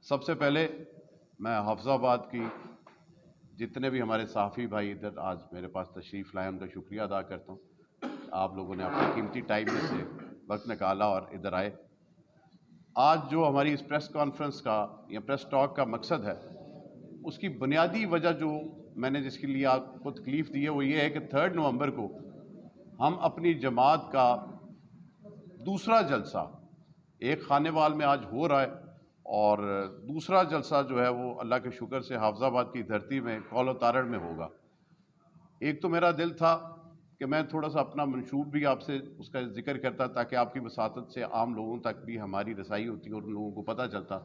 سب سے پہلے میں حافظ آباد کی جتنے بھی ہمارے صحافی بھائی ادھر آج میرے پاس تشریف لائے ان کا شکریہ ادا کرتا ہوں. آپ لوگوں نے اپنے قیمتی ٹائم میں سے وقت نکالا اور ادھر آئے. آج جو ہماری اس پریس کانفرنس کا یا پریس ٹاک کا مقصد ہے، اس کی بنیادی وجہ جو میں نے جس کے لیے آپ کو تکلیف دی ہے وہ یہ ہے کہ 3 نومبر کو ہم اپنی جماعت کا دوسرا جلسہ ایک خانے وال میں آج ہو رہا ہے، اور دوسرا جلسہ جو ہے وہ اللہ کے شکر سے حافظ آباد کی دھرتی میں کول و تارڑ میں ہوگا. ایک تو میرا دل تھا کہ میں تھوڑا سا اپنا منشور بھی آپ سے اس کا ذکر کرتا تاکہ آپ کی وساطت سے عام لوگوں تک بھی ہماری رسائی ہوتی اور ان لوگوں کو پتہ چلتا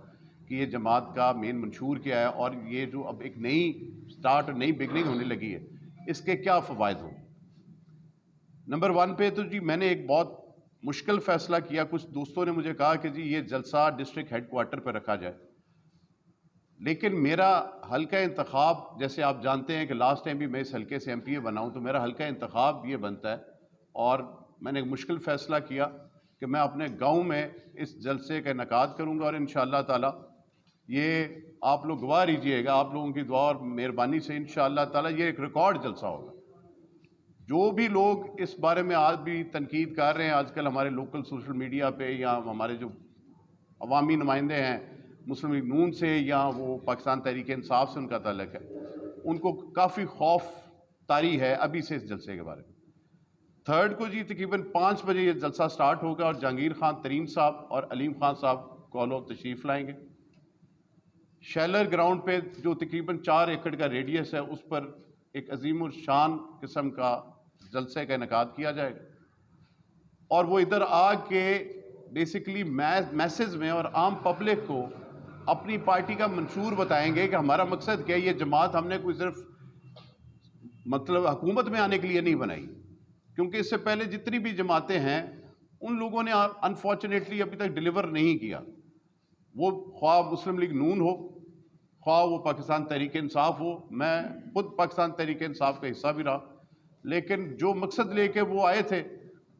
کہ یہ جماعت کا مین منشور کیا ہے، اور یہ جو اب ایک نئی سٹارٹ نئی بگننگ ہونے لگی ہے اس کے کیا فوائد ہوں. نمبر 1 پہ تو جی میں نے ایک بہت مشکل فیصلہ کیا. کچھ دوستوں نے مجھے کہا کہ جی یہ جلسہ ڈسٹرکٹ ہیڈ کوارٹر پہ رکھا جائے، لیکن میرا حلقہ انتخاب جیسے آپ جانتے ہیں کہ لاسٹ ٹائم بھی میں اس حلقے سے MP بنا ہوں، تو میرا حلقہ انتخاب یہ بنتا ہے، اور میں نے ایک مشکل فیصلہ کیا کہ میں اپنے گاؤں میں اس جلسے کا انعقاد کروں گا، اور انشاءاللہ تعالی یہ آپ لوگ گواہ رہیے گا، آپ لوگوں کی دعا اور مہربانی سے انشاءاللہ تعالی یہ ایک ریکارڈ جلسہ ہوگا. جو بھی لوگ اس بارے میں آج بھی تنقید کر رہے ہیں آج کل ہمارے لوکل سوشل میڈیا پہ، یا ہمارے جو عوامی نمائندے ہیں مسلم لیگ نون سے یا وہ پاکستان تحریک انصاف سے ان کا تعلق ہے، ان کو کافی خوف طاری ہے ابھی سے اس جلسے کے بارے میں. 3 کو جی تقریباً 5 بجے یہ جلسہ سٹارٹ ہوگا، اور جہانگیر خان ترین صاحب اور علیم خان صاحب کولو تشریف لائیں گے. شیلر گراؤنڈ پہ جو تقریباً 4 ایکڑ کا ریڈیس ہے اس پر ایک عظیم الشان قسم کا جلسے کا انعقاد کیا جائے گا، اور وہ ادھر آ کے بیسیکلی میسز میں اور عام پبلک کو اپنی پارٹی کا منشور بتائیں گے کہ ہمارا مقصد کیا ہے. یہ جماعت ہم نے کوئی صرف مطلب حکومت میں آنے کے لیے نہیں بنائی، کیونکہ اس سے پہلے جتنی بھی جماعتیں ہیں ان لوگوں نے انفارچونیٹلی ابھی تک ڈیلیور نہیں کیا. وہ خواہ مسلم لیگ نون ہو، خواہ وہ پاکستان تحریک انصاف ہو. میں خود پاکستان تحریک انصاف کا حصہ بھی رہا، لیکن جو مقصد لے کے وہ آئے تھے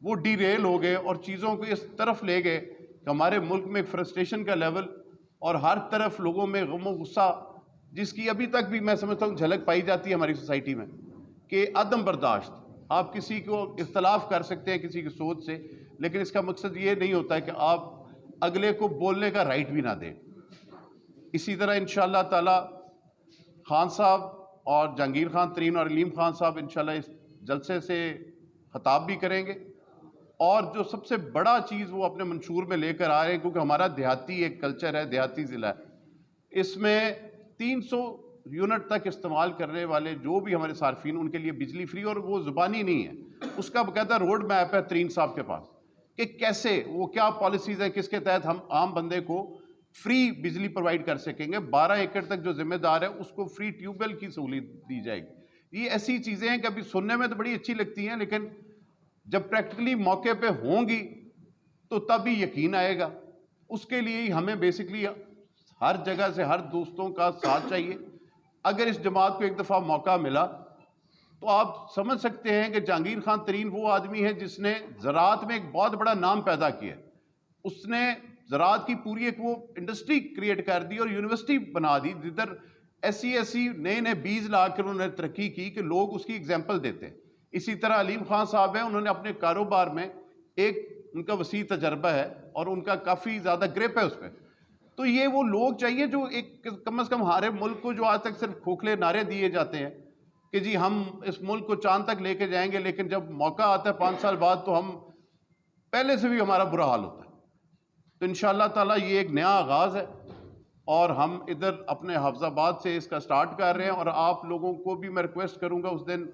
وہ ڈی ریل ہو گئے اور چیزوں کو اس طرف لے گئے کہ ہمارے ملک میں فرسٹریشن کا لیول اور ہر طرف لوگوں میں غم و غصہ، جس کی ابھی تک بھی میں سمجھتا ہوں جھلک پائی جاتی ہے ہماری سوسائٹی میں، کہ عدم برداشت. آپ کسی کو اختلاف کر سکتے ہیں کسی کی سوچ سے، لیکن اس کا مقصد یہ نہیں ہوتا ہے کہ آپ اگلے کو بولنے کا رائٹ بھی نہ دیں. اسی طرح انشاءاللہ تعالی خان صاحب اور جہانگیر خان ترین اور علیم خان صاحب انشاءاللہ اس جلسے سے خطاب بھی کریں گے. اور جو سب سے بڑا چیز وہ اپنے منشور میں لے کر آ رہے ہیں، کیونکہ ہمارا دیہاتی ایک کلچر ہے، دیہاتی ضلع ہے، اس میں 300 یونٹ تک استعمال کرنے والے جو بھی ہمارے صارفین ان کے لیے بجلی فری، اور وہ زبانی نہیں ہے، اس کا باقاعدہ روڈ میپ ہے ترین صاحب کے پاس کہ کیسے وہ کیا پالیسیز ہیں کس کے تحت ہم عام بندے کو فری بجلی پرووائڈ کر سکیں گے. 12 ایکڑ تک جو ذمہ دار ہے اس کو فری ٹیوب ویل کی سہولت دی جائے گی. یہ ایسی چیزیں ہیں کہ ابھی سننے میں تو بڑی اچھی لگتی ہیں، لیکن جب پریکٹیکلی موقع پہ ہوں گی تو تب ہی یقین آئے گا. اس کے لیے ہی ہمیں بیسکلی ہر جگہ سے ہر دوستوں کا ساتھ چاہیے. اگر اس جماعت کو ایک دفعہ موقع ملا تو آپ سمجھ سکتے ہیں کہ جہانگیر خان ترین وہ آدمی ہے جس نے زراعت میں ایک بہت بڑا نام پیدا کیا. اس نے زراعت کی پوری ایک وہ انڈسٹری کریٹ کر دی اور یونیورسٹی بنا دی، جدھر ایسی نئے بیج لا کر انہوں نے ترقی کی کہ لوگ اس کی ایگزامپل دیتے ہیں. اسی طرح علیم خان صاحب ہیں، انہوں نے اپنے کاروبار میں ایک ان کا وسیع تجربہ ہے اور ان کا کافی زیادہ گرپ ہے اس پہ. تو یہ وہ لوگ چاہیے جو ایک کم از کم ہمارے ملک کو جو آج تک صرف کھوکھلے نعرے دیے جاتے ہیں کہ جی ہم اس ملک کو چاند تک لے کے جائیں گے، لیکن جب موقع آتا ہے 5 سال بعد تو ہم پہلے سے بھی ہمارا برا حال ہوتا ہے. تو انشاءاللہ تعالی یہ ایک نیا آغاز ہے، اور ہم ادھر اپنے حافظ آباد سے اس کا سٹارٹ کر رہے ہیں. اور آپ لوگوں کو بھی میں ریکویسٹ کروں گا، اس دن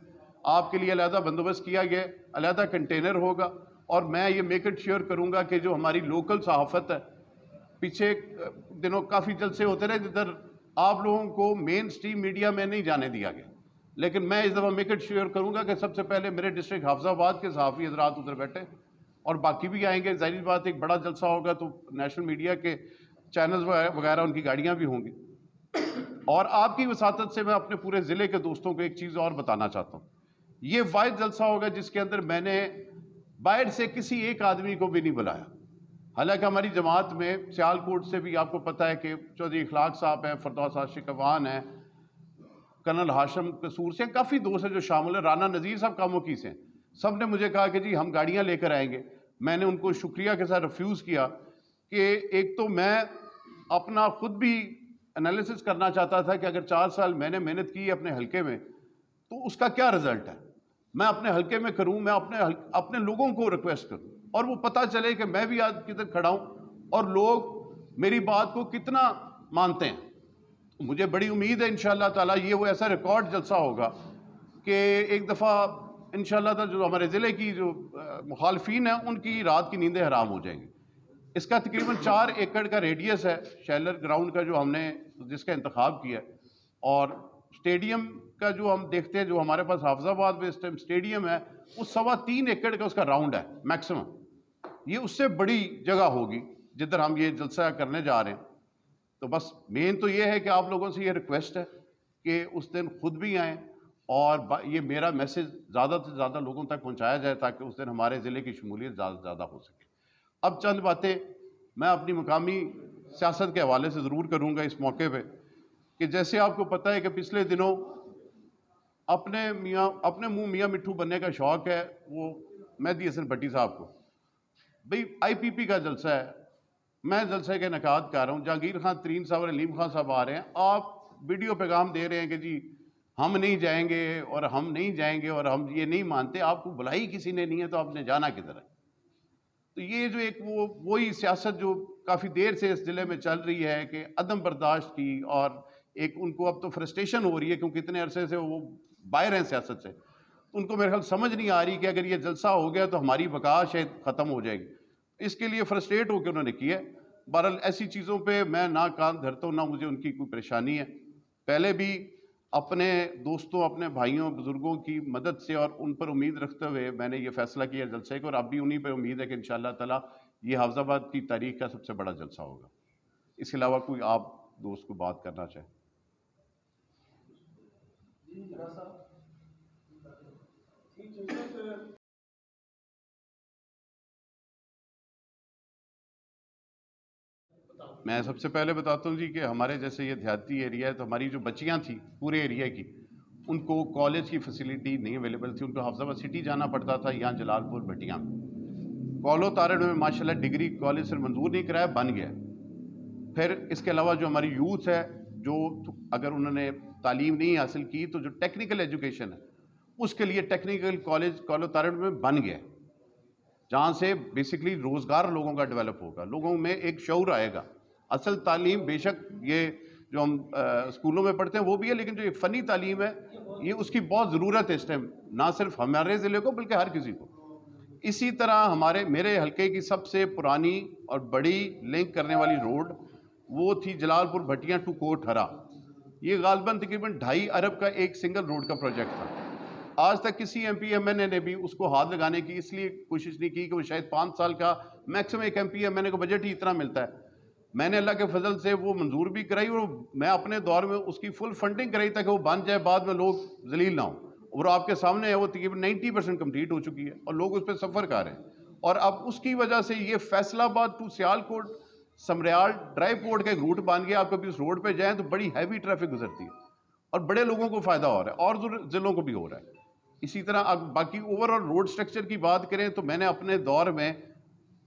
آپ کے لیے علیحدہ بندوبست کیا گیا، علیحدہ کنٹینر ہوگا، اور میں یہ میک اٹ شیور کروں گا کہ جو ہماری لوکل صحافت ہے، پیچھے دنوں کافی جلسے ہوتے رہے جدھر آپ لوگوں کو مین سٹریم میڈیا میں نہیں جانے دیا گیا، لیکن میں اس دفعہ میک اٹ شیور کروں گا کہ سب سے پہلے میرے ڈسٹرکٹ حافظ آباد کے صحافی حضرات ادھر بیٹھے، اور باقی بھی آئیں گے. ظاہر بات ایک بڑا جلسہ ہوگا تو نیشنل میڈیا کے چینلز وغیرہ ان کی گاڑیاں بھی ہوں گی. اور آپ کی وساطت سے میں اپنے پورے ضلع کے دوستوں کو ایک چیز اور بتانا چاہتا ہوں. یہ واحد جلسہ ہوگا جس کے اندر میں نے باہر سے کسی ایک آدمی کو بھی نہیں بلایا. حالانکہ ہماری جماعت میں سیالکوٹ سے بھی آپ کو پتہ ہے کہ چودھری اخلاق صاحب ہیں، فردوس عاشق افغان ہیں، کرنل ہاشم قصور سے، کافی دوست ہیں جو شامل ہیں، رانا نذیر صاحب کاموں کی سے، سب نے مجھے کہا کہ جی ہم گاڑیاں لے کر آئیں گے. میں نے ان کو شکریہ کے ساتھ ریفیوز کیا کہ ایک تو میں اپنا خود بھی انالیسس کرنا چاہتا تھا کہ اگر 4 سال میں نے محنت کی اپنے حلقے میں تو اس کا کیا رزلٹ ہے. میں اپنے حلقے میں کروں، میں اپنے لوگوں کو ریکویسٹ کروں اور وہ پتہ چلے کہ میں بھی آج کدھر کھڑا ہوں اور لوگ میری بات کو کتنا مانتے ہیں. مجھے بڑی امید ہے انشاءاللہ تعالیٰ یہ وہ ایسا ریکارڈ جلسہ ہوگا کہ ایک دفعہ انشاءاللہ تعالیٰ جو ہمارے ضلع کی جو مخالفین ہیں ان کی رات کی نیندیں حرام ہو جائیں گی. اس کا تقریباً 4 ایکڑ کا ریڈیس ہے شیلر گراؤنڈ کا جو ہم نے جس کا انتخاب کیا ہے، اور اسٹیڈیم کا جو ہم دیکھتے ہیں جو ہمارے پاس حافظ آباد میں اس ٹائم اسٹیڈیم ہے وہ 3.25 ایکڑ کا اس کا راؤنڈ ہے میکسیمم. یہ اس سے بڑی جگہ ہوگی جدھر ہم یہ جلسہ کرنے جا رہے ہیں. تو بس مین تو یہ ہے کہ آپ لوگوں سے یہ ریکویسٹ ہے کہ اس دن خود بھی آئیں اور یہ میرا میسیج زیادہ سے زیادہ لوگوں تک پہنچایا جائے تاکہ اس دن ہمارے ضلع کی شمولیت زیادہ سے زیادہ ہو سکے. اب چند باتیں میں اپنی مقامی سیاست کے حوالے سے ضرور کروں گا اس موقع پہ کہ جیسے آپ کو پتہ ہے کہ پچھلے دنوں اپنے منہ میاں مٹھو بننے کا شوق ہے وہ مہدی حسن بھٹی صاحب کو. بھئی آئی پی پی کا جلسہ ہے، میں جلسے کے انعقاد کر رہا ہوں، جہانگیر خان ترین صاحب اور علیم خان صاحب آ رہے ہیں، آپ ویڈیو پیغام دے رہے ہیں کہ جی ہم نہیں جائیں گے اور ہم نہیں جائیں گے اور ہم یہ نہیں مانتے. آپ کو بلائی کسی نے نہیں ہے تو آپ نے جانا کدھر ہے؟ تو یہ جو ایک وہی سیاست جو کافی دیر سے اس ضلع میں چل رہی ہے کہ عدم برداشت کی، اور ایک ان کو اب تو فرسٹریشن ہو رہی ہے کیونکہ اتنے عرصے سے وہ باہر ہیں سیاست سے. ان کو میرے خیال سمجھ نہیں آ رہی کہ اگر یہ جلسہ ہو گیا تو ہماری بقا شاید ختم ہو جائے گی. اس کے لیے فرسٹریٹ ہو کے انہوں نے کیا. بہرحال ایسی چیزوں پہ میں نہ کان دھرتا ہوں نہ مجھے ان کی کوئی پریشانی ہے. پہلے بھی اپنے دوستوں اپنے بھائیوں بزرگوں کی مدد سے اور ان پر امید رکھتے ہوئے میں نے یہ فیصلہ کیا جلسے کو، اور اب بھی انہی پہ امید ہے کہ انشاءاللہ تعالیٰ یہ حافظ آباد کی تاریخ کا سب سے بڑا جلسہ ہوگا. اس کے علاوہ کوئی آپ دوست کو بات کرنا چاہیں؟ میں سب سے پہلے بتاتا ہوں جی کہ ہمارے جیسے یہ دیہاتی ایریا ہے تو ہماری جو بچیاں تھیں پورے ایریا کی ان کو کالج کی فیسلٹی نہیں اویلیبل تھی، ان کو حافظ آباد سٹی جانا پڑتا تھا، یہاں جلال پور بھٹیاں کولو تارڑ میں ماشاءاللہ ڈگری کالج سے منظور نہیں کرایا، بن گیا. پھر اس کے علاوہ جو ہماری یوتھ ہے جو اگر انہوں نے تعلیم نہیں حاصل کی تو جو ٹیکنیکل ایجوکیشن ہے اس کے لیے ٹیکنیکل کالج کولو تارڑ میں بن گیا جہاں سے بیسکلی روزگار لوگوں کا ڈیولپ ہوگا، لوگوں میں ایک شعور آئے گا. اصل تعلیم بے شک یہ جو ہم اسکولوں میں پڑھتے ہیں وہ بھی ہے، لیکن جو یہ فنی تعلیم ہے یہ اس کی بہت ضرورت ہے اس ٹائم، نہ صرف ہمارے ضلع کو بلکہ ہر کسی کو. اسی طرح میرے حلقے کی سب سے پرانی اور بڑی لنک کرنے والی روڈ وہ تھی جلال پور بھٹیاں ٹو کوٹ ہرا. یہ غالباً تقریباً 2.5 ارب کا ایک سنگل روڈ کا پروجیکٹ تھا. آج تک کسی ایم پی ایم این اے نے بھی اس کو ہاتھ لگانے کی اس لیے کوشش نہیں کی کہ وہ شاید 5 سال کا میکسیمم ایک ایم پی ایم این اے کو بجٹ ہی اتنا ملتا ہے. میں نے اللہ کے فضل سے وہ منظور بھی کرائی اور میں اپنے دور میں اس کی فل فنڈنگ کرائی تاکہ وہ بن جائے، بعد میں لوگ ذلیل نہ ہوں. اور آپ کے سامنے ہے وہ تقریباً 90% کمپلیٹ ہو چکی ہے اور لوگ اس پہ سفر کر رہے ہیں. اور اب اس کی وجہ سے یہ فیصل آباد ٹو سیالکوٹ سمریال ڈرائی پورٹ کا ایک روٹ بن گیا. آپ کبھی اس روڈ پہ جائیں تو بڑی ہیوی ٹریفک گزرتی ہے اور بڑے لوگوں کو فائدہ ہو رہا ہے اور ضلعوں کو بھی ہو رہا ہے. اسی طرح اب باقی اوور آل روڈ سٹرکچر کی بات کریں تو میں نے اپنے دور میں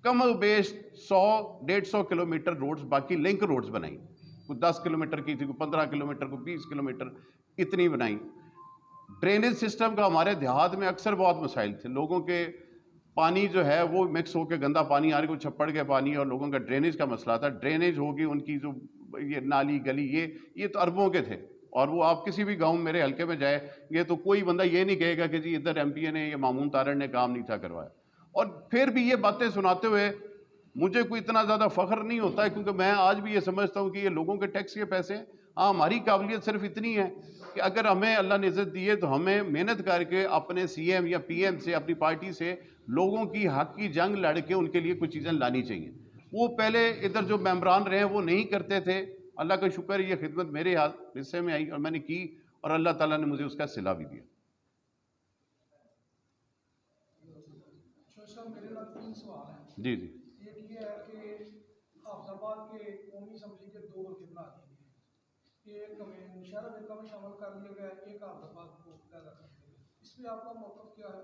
کم و بیش 100-150 کلومیٹر روڈز باقی لنک روڈز بنائی. کوئی 10 کلومیٹر کی تھی، کوئی 15 کلومیٹر، کوئی 20 کلومیٹر، اتنی بنائی. ڈرینیج سسٹم کا ہمارے دیہات میں اکثر بہت مسائل تھے، لوگوں کے پانی جو ہے وہ مکس ہو کے گندا پانی آ رہا ہے، کوئی چھپڑ کے پانی، اور لوگوں کا ڈرینیج کا مسئلہ تھا. ڈرینیج ہوگی ان کی جو یہ نالی گلی یہ تو اربوں کے تھے، اور وہ آپ کسی بھی گاؤں میرے حلقے میں جائے یہ تو کوئی بندہ یہ نہیں کہے گا کہ جی ادھر ایم پی اے نے یا مامون تارڑ نے کام نہیں تھا کروایا. اور پھر بھی یہ باتیں سناتے ہوئے مجھے کوئی اتنا زیادہ فخر نہیں ہوتا ہے کیونکہ میں آج بھی یہ سمجھتا ہوں کہ یہ لوگوں کے ٹیکس کے پیسے ہیں. ہاں ہماری قابلیت صرف اتنی ہے کہ اگر ہمیں اللہ نے عزت دی ہے تو ہمیں محنت کر کے اپنے سی ایم یا پی ایم سے اپنی پارٹی سے لوگوں کی حق کی جنگ لڑ کے ان کے لیے کچھ چیزیں لانی چاہیے. وہ پہلے ادھر جو ممبران رہے وہ نہیں کرتے تھے. اللہ کا شکر یہ خدمت میرے حصے میں آئی اور میں نے کی اور اللہ تعالیٰ نے مجھے اس کا صلہ بھی دیا. جی جی ایک یہ ہے کہ حافظ آباد کے قومی اسمبلی کے 2 ورقے بنا دیے گئے، ایک ہمیں مشرف حلقہ میں شامل کر لیا گیا، ایک حافظ آباد کو پیدا کر دیا گیا. اس پہ آپ کا موقف کیا ہے؟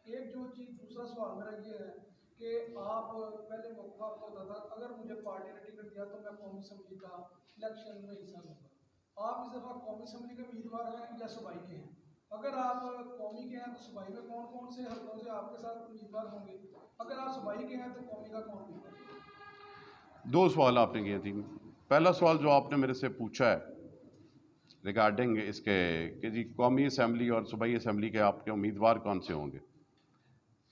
ایک جو چیز دوسرا سوال میرا یہ ہے کہ آپ پہلے موقع آپ کو ہوتا تھا اگر مجھے پارٹی نے ٹکٹ دیا تو میں قومی اسمبلی کا الیکشن میں حصہ لوں گا. آپ اس دفعہ قومی اسمبلی کے امیدوار ہیں یا صوبائی کے ہیں؟ اگر آپ قومی کے ہیں تو صوبائی میں کون کون سے حلقوں سے آپ کے ساتھ امیدوار ہوں گے؟ اگر آپ صوبائی کے ہیں تو قومی کا کون ہوگا؟ 2 سوال آپ نے کیے تھے. پہلا سوال جو آپ نے میرے سے پوچھا ہے ریگارڈنگ اس کے کہ جی قومی اسمبلی اور صوبائی اسمبلی کے آپ کے امیدوار کون سے ہوں گے،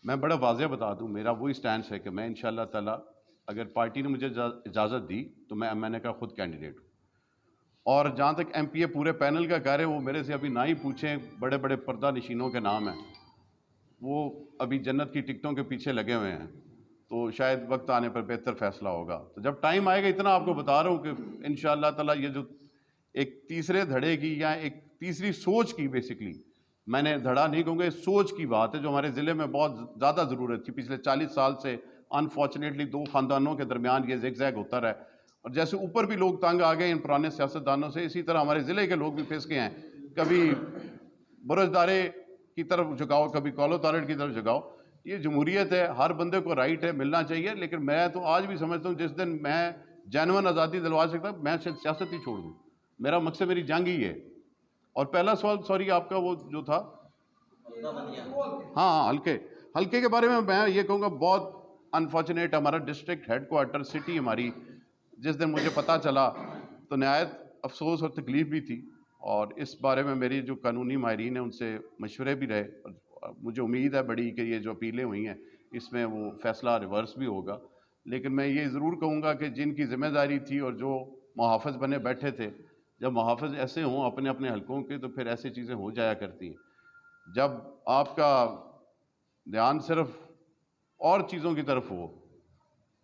میں بڑا واضح بتا دوں میرا وہی سٹینس ہے کہ میں انشاءاللہ تعالی اگر پارٹی نے مجھے اجازت دی تو میں نے کہا خود کینڈیڈیٹ ہوں. اور جہاں تک ایم پی اے پورے پینل کا کہہ رہے وہ میرے سے ابھی نہ ہی پوچھیں، بڑے بڑے پردہ نشینوں کے نام ہیں، وہ ابھی جنت کی ٹکٹوں کے پیچھے لگے ہوئے ہیں، تو شاید وقت آنے پر بہتر فیصلہ ہوگا. تو جب ٹائم آئے گا اتنا آپ کو بتا رہا ہوں کہ انشاءاللہ تعالی یہ جو ایک تیسرے دھڑے کی یا ایک تیسری سوچ کی بیسکلی میں نے دھڑا نہیں کہوں گا، سوچ کی بات ہے جو ہمارے ضلع میں بہت زیادہ ضرورت تھی. پچھلے 40 سال سے انفارچونیٹلی 2 خاندانوں کے درمیان یہ زگ زیگ ہوتا رہا، اور جیسے اوپر بھی لوگ تنگ آ گئے ان پرانے سیاستدانوں سے، اسی طرح ہمارے ضلع کے لوگ بھی پھنس گئے ہیں. کبھی برزدارے کی طرف جھکاؤ، کبھی کالو طارٹ کی طرف جھکاؤ. یہ جمہوریت ہے، ہر بندے کو رائٹ ہے، ملنا چاہیے. لیکن میں تو آج بھی سمجھتا ہوں جس دن میں جینوئن آزادی دلوا سکتا میں سیاست ہی چھوڑ دوں. میرا مقصد میری جنگ ہی ہے. اور پہلا سوال سوری آپ کا وہ جو تھا ہاں حلقے کے بارے میں یہ کہوں گا بہت انفارچونیٹ ہمارا ڈسٹرکٹ ہیڈ کوارٹر سٹی ہماری جس دن مجھے پتہ چلا تو نہایت افسوس اور تکلیف بھی تھی. اور اس بارے میں میری جو قانونی ماہرین ہیں ان سے مشورے بھی رہے، اور مجھے امید ہے بڑی کہ یہ جو اپیلیں ہوئی ہیں اس میں وہ فیصلہ ریورس بھی ہوگا. لیکن میں یہ ضرور کہوں گا کہ جن کی ذمہ داری تھی اور جو محافظ بنے بیٹھے تھے، جب محافظ ایسے ہوں اپنے اپنے حلقوں کے تو پھر ایسی چیزیں ہو جایا کرتی ہیں. جب آپ کا دھیان صرف اور چیزوں کی طرف ہو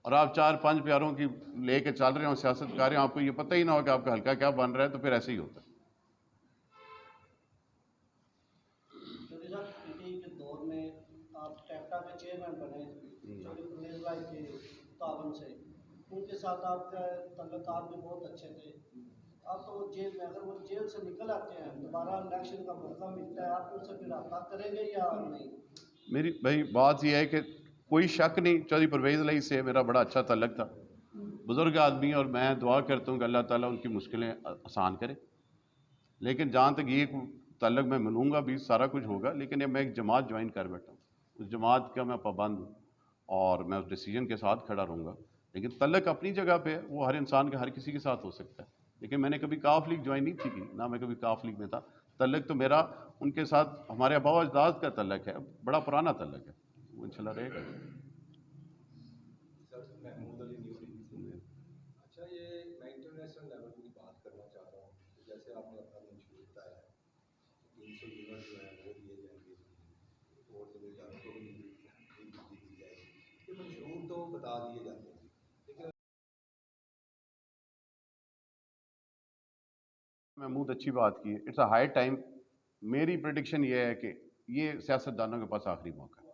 اور آپ 4-5 پیاروں کی لے کے چل رہے ہوں، سیاست کر رہے ہیں، آپ کو یہ پتہ ہی نہ ہو کہ آپ کا حلقہ کیا بن رہا ہے، تو پھر ایسے ہی ہوتا ہے. چودھری صاحب پی ٹی آئی کے دور میں آپ ٹیپٹا کے چیئرمین بنے چودھری پرویز بھائی کے تعاون سے، ان کے ساتھ آپ کا تعلقات بھی بہت اچھے تھے. اب تو وہ جیل میں، اگر وہ جیل سے نکل آتے ہیں دوبارہ الیکشن کا موقع ملتا ہے، آپ ان سے پھر رابطہ کریں گے یا نہیں؟ میری بھائی بات یہ ہے کہ کوئی شک نہیں چودھری پرویز علیہ سے میرا بڑا اچھا تعلق تھا، بزرگ آدمی، اور میں دعا کرتا ہوں کہ اللہ تعالیٰ ان کی مشکلیں آسان کرے. لیکن جہاں تک یہ تعلق میں ملوں گا بھی سارا کچھ ہوگا، لیکن میں ایک جماعت جوائن کر بیٹھا ہوں، اس جماعت کا میں پابند ہوں اور میں اس ڈیسیجن کے ساتھ کھڑا رہوں گا. لیکن تعلق اپنی جگہ پہ ہے، وہ ہر انسان کا ہر کسی کے ساتھ ہو سکتا ہے. لیکن میں نے کبھی کاف لیگ جوائن نہیں کی، نہ میں کبھی کاف لیگ میں تھا. تعلق تو میرا ان کے ساتھ ہمارے آباء و اجداد کا تعلق ہے، بڑا پرانا تعلق ہے، وہ انشاءاللہ رہے گا. سر محمود علی نیوری. اچھا، یہ میں انٹرنیشنل لیول کی بات کرنا چاہ رہا ہوں. جیسے آپ نے اپنا منشور بتایا 300 یونٹ جو ہیں وہ دیے جائیں گے اور زمینداروں کو بھی دی جائے گی. یہ منشور تو بتا دیے جاتے ہیں، لیکن محمود اچھی بات کی ہے. It's a high time. میری پریڈکشن یہ ہے کہ یہ سیاستدانوں کے پاس آخری موقع ہے.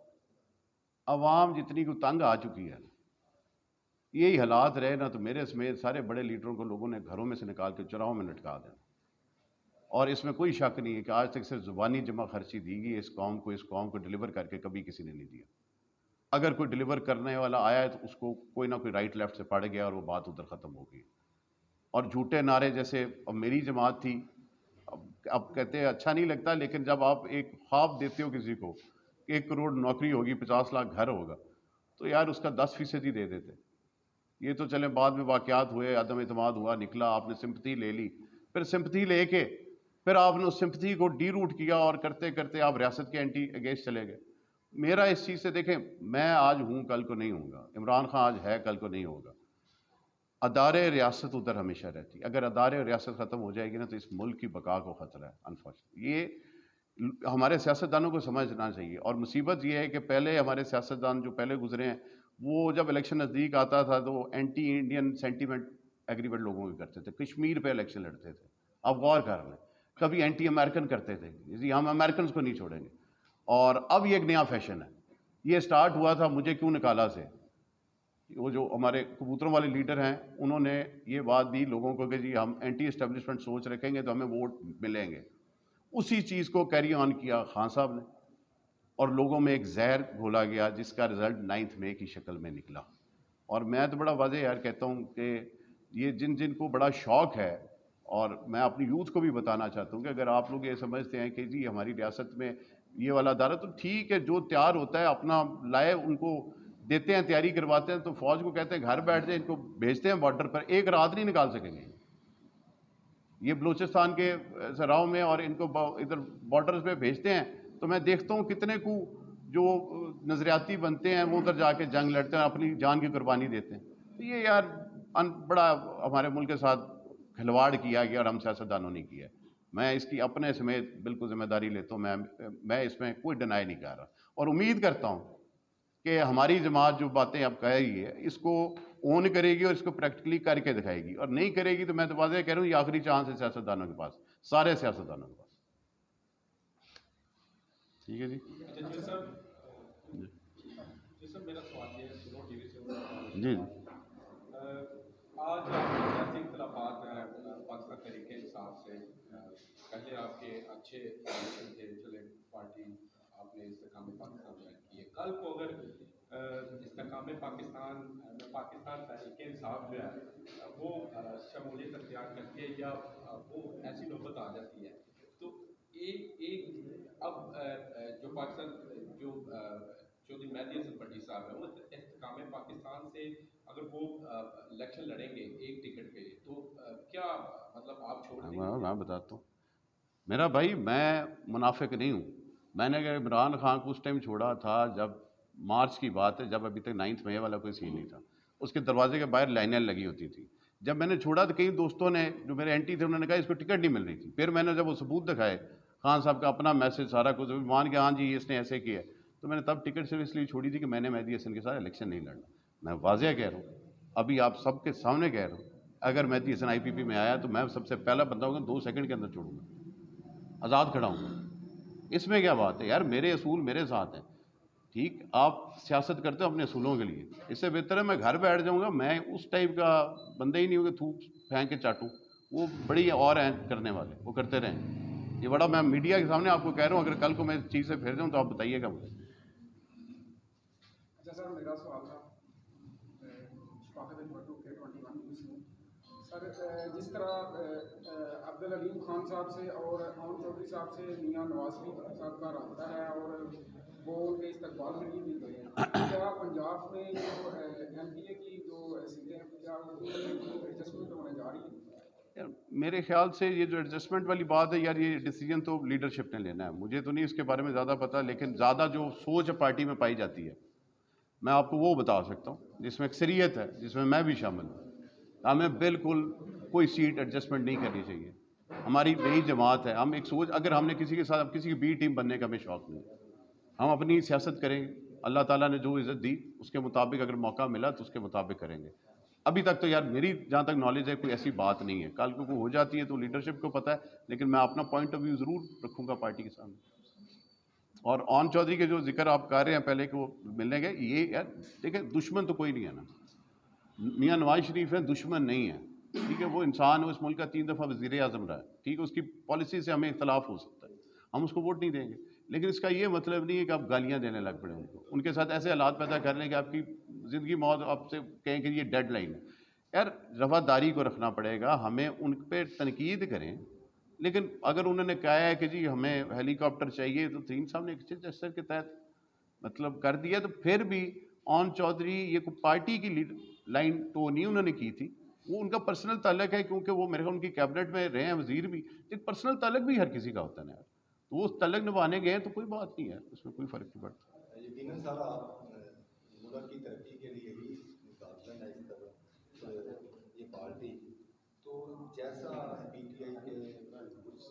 عوام جتنی کو تنگ آ چکی ہے، یہی حالات رہے نا تو میرے سمیت سارے بڑے لیڈروں کو لوگوں نے گھروں میں سے نکال کے چوراہوں میں لٹکا دینا. اور اس میں کوئی شک نہیں ہے کہ آج تک صرف زبانی جمع خرچی دی گئی اس قوم کو ڈیلیور کر کے کبھی کسی نے نہیں دیا. اگر کوئی ڈیلیور کرنے والا آیا ہے تو اس کو کوئی نہ کوئی رائٹ لیفٹ سے پڑ گیا اور وہ بات ادھر ختم ہو گئی. اور جھوٹے نعرے جیسے اب میری جماعت تھی، اب کہتے ہیں اچھا نہیں لگتا، لیکن جب آپ ایک خواب دیتے ہو کسی کو کہ 1 کروڑ نوکری ہوگی، 50 لاکھ گھر ہوگا، تو یار اس کا 10% ہی دے دیتے. یہ تو چلیں بعد میں واقعات ہوئے، عدم اعتماد ہوا، نکلا، آپ نے سمپتھی لے لی، پھر سمپتھی لے کے پھر آپ نے اس سمپتھی کو ڈی روٹ کیا اور کرتے کرتے آپ ریاست کے اینٹی اگینسٹ چلے گئے. میرا اس چیز سے دیکھیں، میں آج ہوں کل کو نہیں ہوں گا، عمران خان آج ہے کل کو نہیں ہوگا. ادارے ریاست ادھر ہمیشہ رہتی. اگر ادارے ریاست ختم ہو جائے گی نا تو اس ملک کی بقا کو خطرہ ہے. انفارچونیٹلی یہ ہمارے سیاستدانوں کو سمجھنا چاہیے. اور مصیبت یہ ہے کہ پہلے ہمارے سیاستدان جو پہلے گزرے ہیں وہ جب الیکشن نزدیک آتا تھا تو اینٹی انڈین سینٹیمنٹ ایگریمنٹ لوگوں کے کرتے تھے. کشمیر پہ الیکشن لڑتے تھے، آپ غور کر لیں. کبھی اینٹی امریکن کرتے تھے، جی ہم امریکنز کو نہیں چھوڑیں گے. اور اب یہ ایک نیا فیشن ہے. یہ سٹارٹ ہوا تھا مجھے کیوں نکالا سے. وہ جو ہمارے کبوتروں والے لیڈر ہیں انہوں نے یہ بات دی لوگوں کو کہ جی ہم اینٹی اسٹیبلشمنٹ سوچ رکھیں گے تو ہمیں ووٹ ملیں گے. اسی چیز کو کیری آن کیا خان صاحب نے اور لوگوں میں ایک زہر گھولا گیا جس کا رزلٹ 9 مئی کی شکل میں نکلا. اور میں تو بڑا واضح یار کہتا ہوں کہ یہ جن جن کو بڑا شوق ہے، اور میں اپنی یوتھ کو بھی بتانا چاہتا ہوں کہ اگر آپ لوگ یہ سمجھتے ہیں کہ جی ہماری ریاست میں یہ والا ادارہ تو ٹھیک ہے، جو تیار ہوتا ہے اپنا لائے، ان کو دیتے ہیں، تیاری کرواتے ہیں، تو فوج کو کہتے ہیں گھر بیٹھ جائیں، ان کو بھیجتے ہیں بارڈر پر، ایک رات نہیں نکال سکیں گے. یہ بلوچستان کے سراؤں میں اور ان کو ادھر بارڈرز پہ بھیجتے ہیں تو میں دیکھتا ہوں کتنے کو جو نظریاتی بنتے ہیں وہ ادھر جا کے جنگ لڑتے ہیں، اپنی جان کی قربانی دیتے ہیں. تو یہ یار بڑا ہمارے ملک کے ساتھ کھلواڑ کیا گیا اور ہم سیاستدانوں نے کیا. میں اس کی اپنے سمیت بالکل ذمہ داری لیتا ہوں. میں اس میں کوئی ڈینائی نہیں کر رہا اور امید کرتا ہوں کہ ہماری جماعت جو باتیں اب کہہ رہی ہے اس کو اون کرے گی اور اس کو پریکٹیکلی کر کے دکھائے گی، اور نہیں کرے گی تو میں تو واضح کہہ رہا ہوں یہ آخری چانس ہے سیاستدانوں کے پاس، سارے سیاستدانوں کے پاس. ٹھیک ہے جی. جی سر، جی سر میرا سوال یہ ہے، سنو ٹی وی سے جی آج سیاسی اختلافات ہیں پاکستان تحریک انصاف سے، پہلے آپ کے اچھے ریلیشن تھے، چلے پارٹی آپ نے استحکام پاکستان جوائن کی ہے، کل کو اگر استحکام پاکستان پاکستان تحریک انصاف جو ہے وہ شمولیت اختیار کر کے یا وہ ایسی نوبت آ جاتی ہے تو ایک اب جو پاکستان جو چودھری مہدی حسن بٹی صاحب ہیں وہ استحکام پاکستان سے اگر وہ الیکشن لڑیں گے ایک ٹکٹ پہ تو کیا مطلب آپ چھوڑ دیں گے؟ میں بتاتا ہوں میرا بھائی، میں منافق نہیں ہوں. میں نے اگر عمران خان کو اس ٹائم چھوڑا تھا جب مارچ کی بات ہے، جب ابھی تک 9 مئی والا کوئی سین نہیں تھا، اس کے دروازے کے باہر لائنیں لگی ہوتی تھی. جب میں نے چھوڑا تو کئی دوستوں نے جو میرے اینٹی تھے انہوں نے کہا اس کو ٹکٹ نہیں مل رہی تھی. پھر میں نے جب وہ ثبوت دکھائے، خان صاحب کا اپنا میسج سارا کچھ مان کے ہاں جی اس نے ایسے کیا ہے، تو میں نے تب ٹکٹ صرف اس لیے چھوڑی تھی کہ میں نے مہدی حسن کے ساتھ الیکشن نہیں لڑنا. میں واضح کہہ رہا ہوں، ابھی آپ سب کے سامنے کہہ رہا ہوں، اگر مہدی حسن آئی پی پی میں آیا تو میں سب سے پہلا بندہ ہوں گا، 2 سیکنڈ کے اندر چھوڑوں گا، آزاد کھڑا ہوں گا. اس میں کیا بات ہے یار، میرے اصول میرے ساتھ ہیں. ٹھیک، آپ سیاست کرتے ہو اپنے اصولوں کے لیے، اس سے بہتر ہے میں گھر بیٹھ جاؤں گا. میں اس ٹائپ کا بندہ ہی نہیں ہوں کہ تھوک پھینک کے چاٹوں. وہ بڑی اور ہیں کرنے والے، وہ کرتے رہیں. یہ بڑا میں میڈیا کے سامنے آپ کو کہہ رہا ہوں، اگر کل کو میں اس چیز سے پھر جاؤں تو آپ بتائیے گا مجھے. اچھا سر، میرا سوال تھا شفاقت بٹو کے 21 نیوز میں. سر جس طرح عبدالعلیم خان صاحب سے اور اون چودھری صاحب سے میاں نواز شریف صاحب کا رابطہ ہے اور وہ ان کے استقبال میں نہیں مل رہے ہیں، کیا پنجاب میں جو ایم پی اے کی جو سیٹیں ہیں کیا ان میں ایڈجسٹمنٹ ہونے جا رہی ہے؟ یار میرے خیال سے یہ جو ایڈجسٹمنٹ والی بات ہے یار، یہ ڈیسیجن تو لیڈرشپ نے لینا ہے. مجھے تو نہیں اس کے بارے میں زیادہ پتہ، لیکن زیادہ جو سوچ پارٹی میں پائی جاتی ہے میں آپ کو وہ بتا سکتا ہوں جس میں اکثریت ہے، جس میں میں بھی شامل ہوں. ہمیں بالکل کوئی سیٹ ایڈجسٹمنٹ نہیں کرنی چاہیے. ہماری نئی جماعت ہے، ہم ایک سوچ، اگر ہم نے کسی کے ساتھ کسی کی بی ٹیم بننے کا ہمیں شوق نہیں ہے. ہم اپنی سیاست کریں گے، اللہ تعالیٰ نے جو عزت دی اس کے مطابق اگر موقع ملا تو اس کے مطابق کریں گے. ابھی تک تو یار میری جہاں تک نالج ہے کوئی ایسی بات نہیں ہے. کل کو ہو جاتی ہے تو لیڈرشپ کو پتہ ہے، لیکن میں اپنا پوائنٹ آف ویو ضرور رکھوں گا پارٹی کے سامنے. اور اون چودھری کے جو ذکر آپ کر رہے ہیں پہلے کہ وہ ملنے گئے، یہ یار دیکھیں دشمن تو کوئی نہیں ہے نا. میاں نواز شریف ہے، دشمن نہیں ہے. ٹھیک ہے، وہ انسان ہے، اس ملک کا 3 دفعہ وزیر اعظم رہا ہے. ٹھیک ہے، اس کی پالیسی سے ہمیں اختلاف ہو سکتا ہے، ہم اس کو ووٹ نہیں دیں گے، لیکن اس کا یہ مطلب نہیں ہے کہ آپ گالیاں دینے لگ پڑیں ان کو، ان کے ساتھ ایسے حالات پیدا کر لیں کہ آپ کی زندگی موت آپ سے کہیں کہ یہ ڈیڈ لائن ہے. یار رواداری کو رکھنا پڑے گا، ہمیں ان پہ تنقید کریں، لیکن اگر انہوں نے کہا ہے کہ جی ہمیں ہیلی کاپٹر چاہیے تو تین صاحب نے ایک جسٹر کے تحت مطلب کر دیا. تو پھر بھی اون چودھری یہ کوئی پارٹی کی لائن تو نہیں انہوں نے کی تھی، وہ ان کا پرسنل تعلق ہے، کیونکہ وہ میرے خیال ان کی کیبنٹ میں رہے ہیں وزیر بھی. ایک پرسنل تعلق بھی ہر کسی کا ہوتا ہے نا یار، تو وہ اس تعلق نبھانے گئے تو کوئی بات نہیں ہے، اس میں کوئی فرق نہیں پڑتا. یقیناً سر آپ ملک کی ترقی کے لیے ہی گارجن ہے اس طرح یہ پارٹی، تو جیسا پی ٹی آئی کے کچھ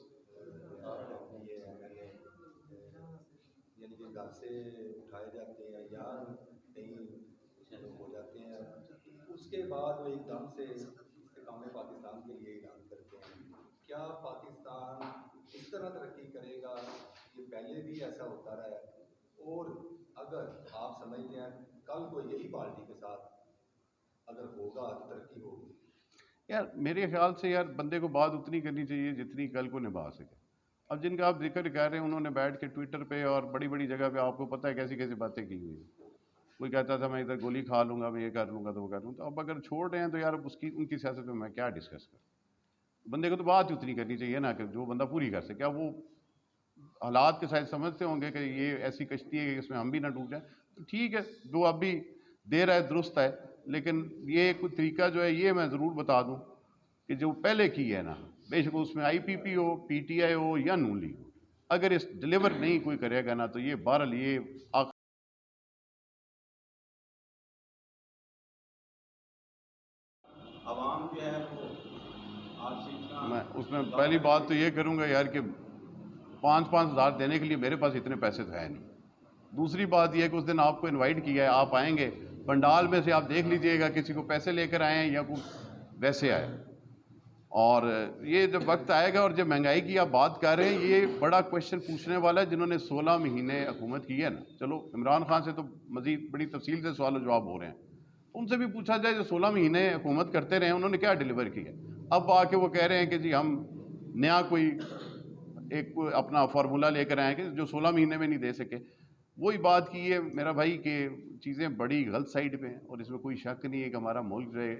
یہ ایم ایل اے یعنی کہ گھر سے اٹھائے جاتے ہیں یا کہیں ہو جاتے ہیں، اس کے بعد وہ ایک دم سے استحکام پاکستان کے لیے اعلان کرتے ہیں. کیا پاکستان اس طرح ترقی کرے گا؟ یہ پہلے بھی ایسا ہوتا رہا ہے، اور اگر آپ سمجھتے ہیں کل کو یہی پارٹی کے ساتھ اگر ہوگا تو ترقی ہوگی؟ یار میرے خیال سے یار بندے کو بات اتنی کرنی چاہیے جتنی کل کو نبھا سکے. اب جن کا آپ ذکر کر رہے ہیں انہوں نے بیٹھ کے ٹویٹر پہ اور بڑی بڑی جگہ پہ آپ کو پتہ ہے کیسی کیسی باتیں کی ہوئی ہیں. کوئی کہتا تھا میں ادھر گولی کھا لوں گا، میں یہ کر لوں گا تو وہ کر لوں گا. تو اب اگر چھوڑ رہے ہیں تو یار اب ان کی سیاست پہ میں کیا ڈسکس کروں. بندے کو تو بات اتنی کرنی چاہیے نا کہ جو بندہ پوری کر سکے. کیا وہ حالات کے ساتھ سمجھتے ہوں گے کہ یہ ایسی کشتی ہے کہ اس میں ہم بھی نہ ڈوب جائیں؟ تو ٹھیک ہے، جو اب بھی دے رہا ہے درست ہے، لیکن یہ کوئی طریقہ جو ہے یہ میں ضرور بتا دوں کہ جو پہلے کی ہے نا، بے شک اس میں آئی پی پی ہو، پی ٹی آئی ہو یا نون لیگ ہو، اگر اس ڈلیور نہیں کوئی کرے گا نا تو یہ بہرحال یہ عوام جو ہے وہ آپ سے اتنا میں اس میں پہلی بات تو یہ کروں گا یار کہ 5,000 دینے کے لیے میرے پاس اتنے پیسے تو ہے نہیں. دوسری بات یہ ہے کہ اس دن آپ کو انوائٹ کیا ہے، آپ آئیں گے پنڈال میں سے، آپ دیکھ لیجئے گا کسی کو پیسے لے کر آئے ہیں یا کوئی ویسے آئے. اور یہ جب وقت آئے گا اور جب مہنگائی کی آپ بات کر رہے ہیں، یہ بڑا کویشچن پوچھنے والا ہے جنہوں نے 16 مہینے حکومت کی ہے نا. چلو عمران خان سے تو مزید بڑی تفصیل سے سوال و جواب ہو رہے ہیں، ان سے بھی پوچھا جائے جو 16 مہینے حکومت کرتے رہے انہوں نے کیا ڈیلیور کیا. اب آ کے وہ کہہ رہے ہیں کہ جی ہم نیا کوئی ایک اپنا فارمولا لے کر آئیں کہ جو 16 مہینے میں نہیں دے سکے. وہی بات کی ہے میرا بھائی کہ چیزیں بڑی غلط سائڈ پہ ہیں، اور اس میں کوئی شک نہیں ہے کہ ہمارا ملک جو ہے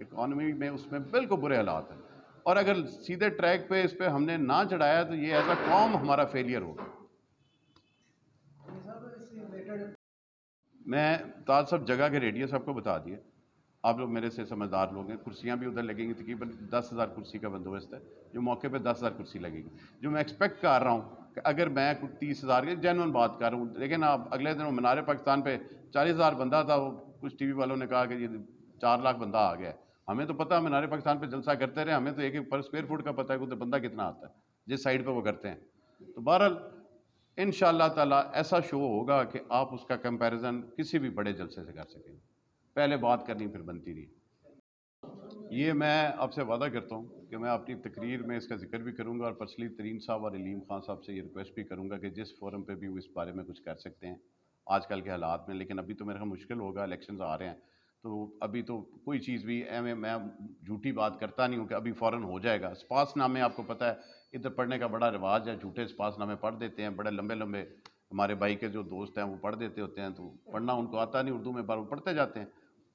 اکانومی میں اس میں بالکل برے حالات ہیں. اور اگر سیدھے ٹریک پہ اس پہ ہم نے نہ چڑھایا تو یہ ایسا قوم ہمارا فیلئر ہوگا. میں تاج صاحب جگہ کے ریڈیس آپ کو بتا دیے، آپ لوگ میرے سے سمجھدار لوگ ہیں. کرسیاں بھی ادھر لگیں گی، تقریباً 10,000 کرسی کا بندوبست ہے، جو موقع پہ 10,000 کرسی لگے گی. جو میں ایکسپیکٹ کر رہا ہوں کہ اگر میں 30,000 کی جینوئن بات کر رہا ہوں، لیکن آپ اگلے دن منارے پاکستان پہ 40,000 بندہ تھا، وہ کچھ ٹی وی والوں نے کہا کہ یہ 4 لاکھ بندہ آ گیا ہے. ہمیں تو پتہ ہے منارے پاکستان پہ جلسہ کرتے رہے، ہمیں تو ایک ایک پر اسکوائر فٹ کا پتہ ہے کہ بندہ کتنا آتا ہے جس سائڈ پہ وہ کرتے ہیں. تو بہرحال انشاءاللہ تعالیٰ ایسا شو ہوگا کہ آپ اس کا کمپیریزن کسی بھی بڑے جلسے سے کر سکیں. پہلے بات کرنی پھر بنتی نہیں. یہ میں آپ سے وعدہ کرتا ہوں کہ میں اپنی تقریر میں اس کا ذکر بھی کروں گا، اور پرسنلی ترین صاحب اور علیم خان صاحب سے یہ ریکویسٹ بھی کروں گا کہ جس فورم پہ بھی وہ اس بارے میں کچھ کر سکتے ہیں آج کل کے حالات میں. لیکن ابھی تو میرے خیال مشکل ہوگا، الیکشنز آ رہے ہیں، تو ابھی تو کوئی چیز بھی میں جھوٹی بات کرتا نہیں ہوں کہ ابھی فوراً ہو جائے گا. اسپاس نامے آپ کو پتہ ہے ادھر پڑھنے کا بڑا رواج ہے، جھوٹے اسپاس نامے پڑھ دیتے ہیں، بڑے لمبے لمبے. ہمارے بھائی کے جو دوست ہیں وہ پڑھ دیتے ہوتے ہیں، تو پڑھنا ان کو آتا نہیں اردو میں، پر وہ پڑھتے جاتے ہیں،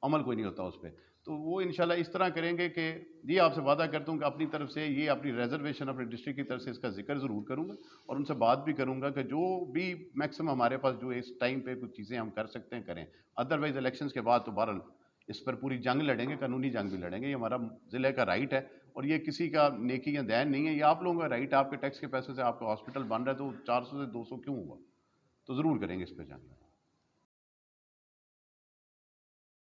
عمل کوئی نہیں ہوتا اس پہ. تو وہ انشاءاللہ اس طرح کریں گے کہ یہ آپ سے وعدہ کرتا ہوں کہ اپنی طرف سے یہ اپنی ریزرویشن اپنے ڈسٹرکٹ کی طرف سے اس کا ذکر ضرور کروں گا، اور ان سے بات بھی کروں گا کہ جو بھی میکسیمم ہمارے پاس جو اس ٹائم پہ کچھ چیزیں ہم کر سکتے ہیں کریں. ادروائز الیکشنز کے بعد تو بہرحال اس پر پوری جنگ لڑیں گے، قانونی جنگ بھی لڑیں گے. یہ ہمارا ضلع کا رائٹ ہے، اور یہ کسی کا نیکی یا دین نہیں ہے، یہ آپ لوگوں کا رائٹ ہے. آپ کے ٹیکس کے پیسے سے آپ کا ہاسپٹل بن رہا ہے، تو 400 سے 200 کیوں ہوا؟ تو ضرور کریں گے اس پہ جنگ.